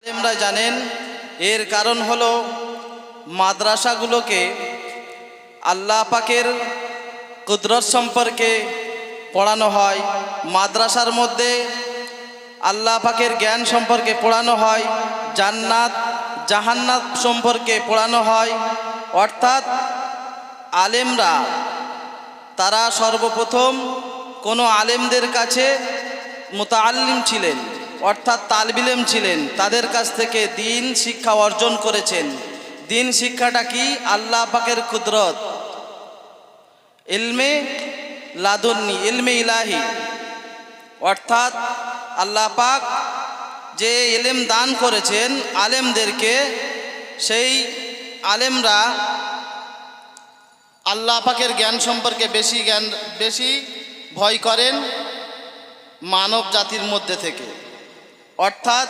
আলেমরা জানেন এর কারণ হলো মাদ্রাসাগুলোকে আল্লাহ পাকের কুদরত সম্পর্কে পড়ানো হয়। মাদ্রাসার মধ্যে আল্লাহ পাকের জ্ঞান সম্পর্কে পড়ানো হয়, জান্নাত জাহান্নাত সম্পর্কে পড়ানো হয়। অর্থাৎ আলেমরা তারা সর্বপ্রথম কোনো আলেমদের কাছে মুতাআল্লিম ছিলেন, অর্থাৎ তালবিল ইলম ছিলেন, তাদের কাছ থেকে দ্বীন শিক্ষা অর্জন করেছেন। দ্বীন শিক্ষাটা কি? আল্লাহ পাকের কুদরত, ইলমে লাদুন্নি, ইলমে ইলাহি। অর্থাৎ আল্লাহ পাক যে ইলম দান করেছেন আলেমদেরকে, সেই আলেমরা আল্লাহ পাকের জ্ঞান সম্পর্কে বেশি ভয় করেন মানব জাতির মধ্যে থেকে। অর্থাৎ